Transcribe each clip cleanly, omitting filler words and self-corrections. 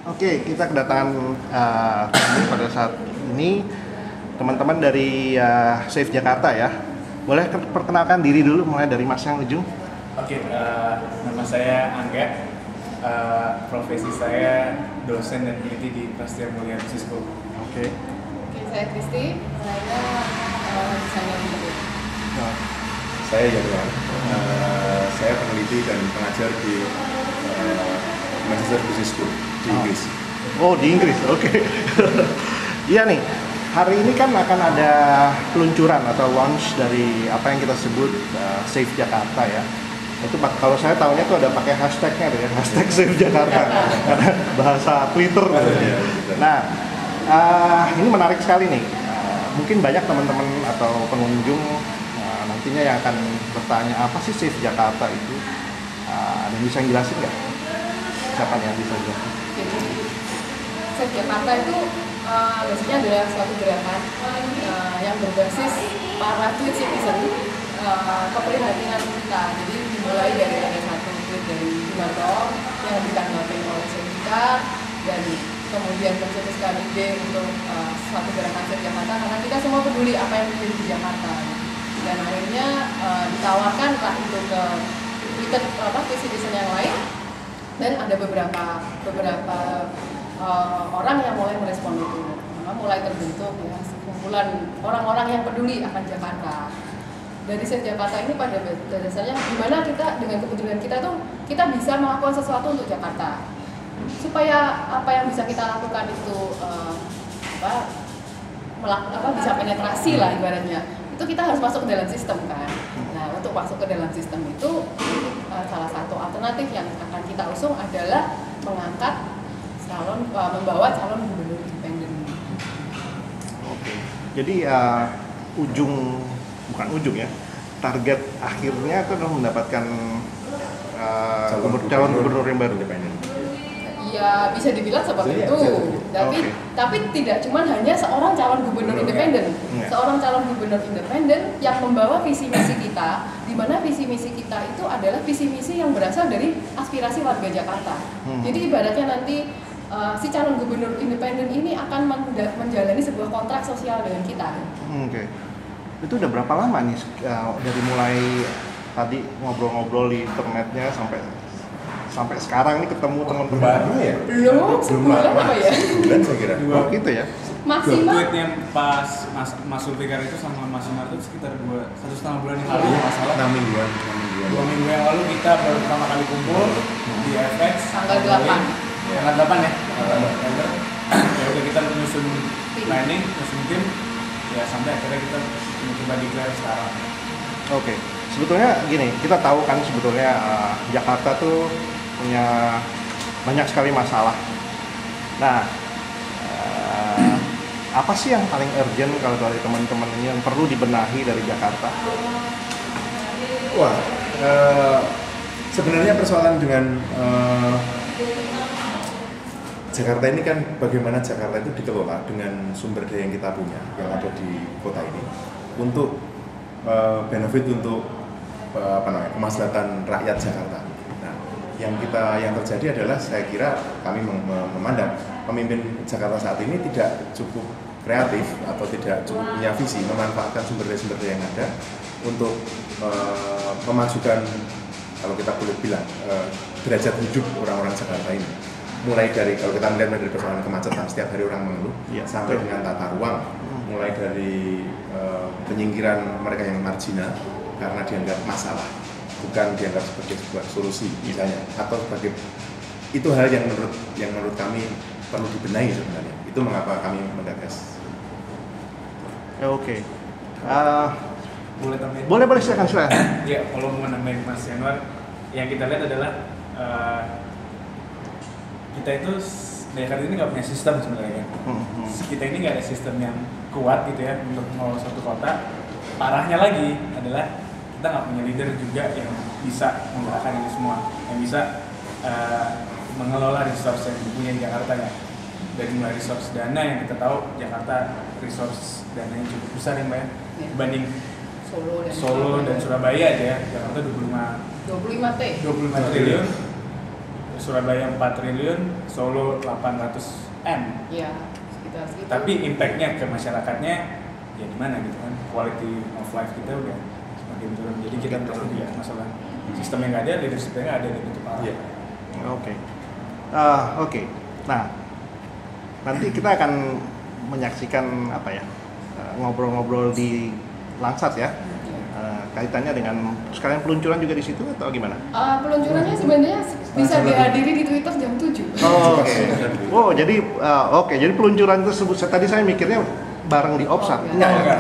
Oke, kita kedatangan pada saat ini teman-teman dari Safe Jakarta ya. Boleh perkenalkan diri dulu, mulai dari Mas yang ujung. Oke, nama saya Angga. Profesi saya dosen dan peneliti di Prasetya Mulia Business School. Oke, Saya Kristi, saya desainer interior. Saya Yadwan, saya peneliti dan pengajar di Manchester Business School di Inggris. Oh, di Inggris, oke. Iya nih, hari ini kan akan ada peluncuran atau launch dari apa yang kita sebut Safe Jakarta ya. Itu kalau saya tahunya tuh ada pakai hashtagnya tuh ya, hashtag Safe Jakarta. Karena bahasa Twitter gitu. Nah, ini menarik sekali nih. Mungkin banyak teman-teman atau pengunjung nantinya yang akan bertanya apa sih Safe Jakarta itu. Ada yang bisa jelasin nggak? Siapa yang bisa jelasin? Jadi, Safe Jakarta itu biasanya adalah suatu gerakan yang berbasis para tweet citizen keprihatinan kita. Jadi dimulai dari ada satu tweet dari Jumanto yang ditanggapi oleh Sevita dan kemudian tercetuskan ide untuk suatu gerakan Safe Jakarta karena kita semua peduli apa yang terjadi di Jakarta. Dan akhirnya ditawarkan lah itu ke Twitter tweet citizen yang lain dan ada beberapa orang yang mulai merespon itu. Mulai terbentuk ya sekumpulan orang-orang yang peduli akan Jakarta. Dari Safe Jakarta ini pada dasarnya gimana kita dengan kepedulian kita tuh kita bisa melakukan sesuatu untuk Jakarta supaya apa yang bisa kita lakukan itu bisa penetrasi lah ibaratnya. Itu kita harus masuk ke dalam sistem kan. Nah, untuk masuk ke dalam sistem itu salah satu alternatif yang akan kita usung adalah mengangkat membawa calon gubernur independen. Oke. Jadi bukan ujung ya. Target akhirnya itu adalah mendapatkan calon gubernur yang baru independen. Ya bisa dibilang seperti itu. Tapi tidak cuma hanya seorang calon gubernur independen. Seorang calon gubernur independen yang membawa visi misi kita, di mana visi misi kita itu adalah visi misi yang berasal dari aspirasi warga Jakarta. Jadi ibaratnya nanti si calon gubernur independen ini akan menjalani sebuah kontrak sosial dengan kita. Oke. Itu udah berapa lama nih dari mulai tadi ngobrol-ngobrol di internetnya sampai sekarang nih ketemu teman-teman Baru ya? Belum sebulan apa ya? Sebulan saya kira. Oh gitu ya? Maksimal Tweetnya pas Mas Zulfikar itu sama Mas Umar itu sekitar 1,5 bulan yang lalu ya masalah. 6 mingguan. 2 minggu yang lalu kita baru pertama kali kumpul di FX Tanggal 8. Tanggal 8 ya. Ya udah kita menyusun planning, menyusun tim ya sampai akhirnya kita mencoba declare sekarang. Oke. Sebetulnya gini, kita tahu kan sebetulnya Jakarta tuh punya banyak sekali masalah. Nah, apa sih yang paling urgent kalau dari teman-teman ini yang perlu dibenahi dari Jakarta? Wah, sebenarnya persoalan dengan Jakarta ini kan bagaimana Jakarta itu dikelola dengan sumber daya yang kita punya yang ada di kota ini untuk benefit untuk kemaslahatan rakyat Jakarta. Nah, yang terjadi adalah saya kira kami memandang pemimpin Jakarta saat ini tidak cukup kreatif atau tidak cukup punya visi memanfaatkan sumber daya yang ada untuk memajukan, kalau kita boleh bilang, derajat hidup orang-orang Jakarta ini. Mulai dari, kalau kita melihat dari persoalan kemacetan, setiap hari orang mengeluh, sampai dengan tata ruang, mulai dari penyingkiran mereka yang marginal karena dianggap masalah, bukan dianggap sebagai sebuah solusi misalnya, atau sebagai itu hal yang menurut kami perlu dibenahi sebenarnya. Itu mengapa kami menggagas. Oke. Boleh tambahin? Boleh silakan. Ya, kalau mengenai Mas Yanuar, yang kita lihat adalah kita itu Jakarta ini nggak punya sistem sebenarnya. Kita ini nggak ada sistem yang kuat gitu ya untuk mengelola suatu kota. Parahnya lagi adalah kita nggak punya leader juga yang bisa menggerakkan ini semua, yang bisa mengelola resource yang dipunyai Jakarta ya. Dari mulai resource dana yang kita tahu Jakarta resource dananya cukup besar ya Mbak ya, dibanding Solo dan Surabaya aja ya. Jakarta 25 25 triliun. Surabaya 4 triliun, Solo 800 M. Iya, sekitar segitu. Tapi impactnya ke masyarakatnya ya gimana gitu kan, quality of life kita udah semakin turun. Jadi kita merasa juga masalah sistem yang nggak ada, leadership yang nggak ada, dan itu parah. Iya. Oke. Oke. Nah, nanti kita akan menyaksikan apa ya, ngobrol-ngobrol di Langsat ya. Kaitannya dengan sekalian peluncuran juga di situ atau gimana? Peluncurannya sebenarnya bisa dihadiri di Twitter jam 7. Oh, oke. Oh, jadi jadi peluncuran tersebut tadi saya mikirnya bareng di Offsat. Oh, Enggak.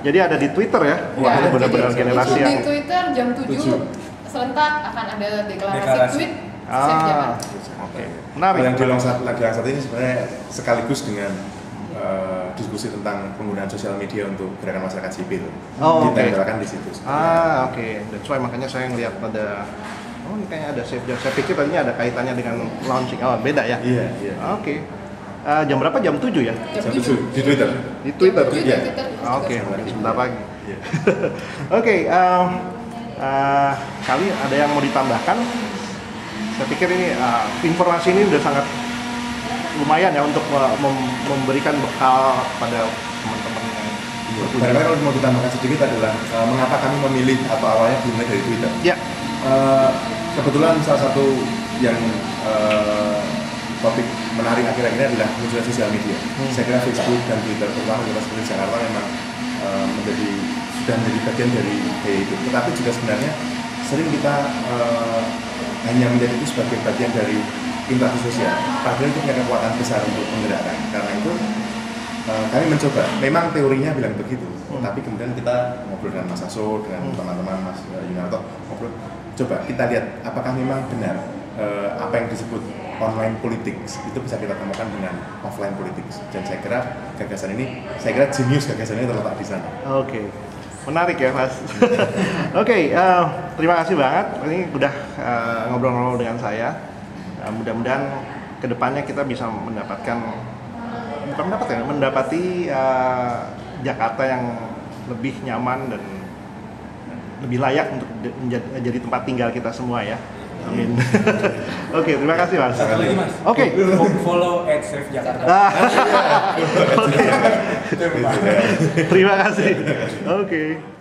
Jadi ada di Twitter ya. Wah, ini benar-benar jadi generasi itu yang di Twitter jam 7 serentak akan ada deklarasi tweet Save Jakarta. Oke. Menarik. Yang di Langsat ini sebenarnya sekaligus dengan diskusi tentang penggunaan sosial media untuk gerakan masyarakat sipil. Oh, oke. Ditempelkan di situ. Oke. That's why makanya saya ngelihat ada ini kayaknya ada Save Jakarta. Saya pikir tadinya ada kaitannya dengan launching. Oh, beda ya? Iya. Oke. Jam berapa? Jam 7 ya? Jam Jam 7 di Twitter. Di Twitter. Jam 7 Iya. di Twitter. Oke, mungkin sebentar lagi. Iya. Oke, kali ada yang mau ditambahkan? Saya pikir ini informasi ini udah sangat lumayan ya untuk memberikan bekal pada teman-teman yang berkunjung. Karena kalau mau ditambahkan sedikit adalah mengapa kami memilih atau awalnya dimulai dari Twitter. Ya. Kebetulan salah satu yang topik menarik akhir-akhir ini adalah munculnya sosial media. Saya kira Facebook dan Twitter, terutama kota seperti Jakarta memang sudah menjadi bagian dari gaya hidup. Tetapi juga sebenarnya sering kita hanya menjadi itu sebagai bagian dari interaksi sosial. Padahal itu punya kekuatan besar untuk menggerakkan. Karena itu kami mencoba. Memang teorinya bilang begitu, tapi kemudian kita ngobrol dengan Mas Aso, dengan teman-teman Mas Yunarto, ngobrol. Coba kita lihat apakah memang benar apa yang disebut online politics itu bisa kita temukan dengan offline politics. Dan saya kira gagasan ini, jenius gagasan ini terletak di sana. Oke. Menarik ya Mas. Oke, terima kasih banget. Ini udah ngobrol-ngobrol dengan saya. Mudah-mudahan kedepannya kita bisa mendapati Jakarta yang lebih nyaman dan lebih layak untuk menjadi tempat tinggal kita semua ya. Amin. Oke, terima kasih Mas. Satu lagi Mas. Oke. Follow @SaveJakarta. Oke. Terima kasih. Oke.